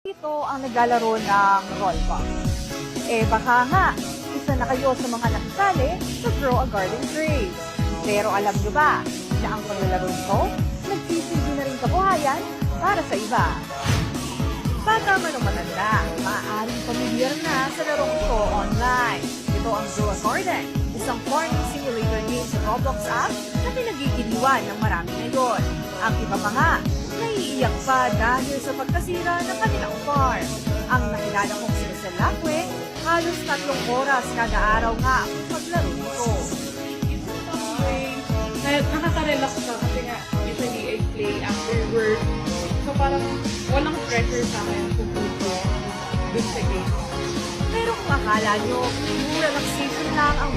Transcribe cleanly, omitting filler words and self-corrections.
Ito ang naglalaro ng Rollbox. Baka nga, isa na kayo sa mga nakisali sa Grow a Garden Craze. Pero alam nyo ba na ang paglalaro nito, nagsisilbi na rin kabuhayan para sa iba. Bata man o matanda, maaaring pamilyar na sa larong ito online. Ito ang Grow a Garden, isang farming simulator game sa Roblox app na pinagigiliwan ng marami ngayon. Ang iba pa nga, naiiyak pa dahil sa pagkasira ng kanilang farm. Ang nakilala kong si Rizal Lacque, halos 3 oras kada araw nga ang paglaro nito. Nakaka-relax ka kasi nga usually I play after work. So parang walang pressure sa akin kung puto dun sa game. Pero kung akala nyo, relaxation lang ang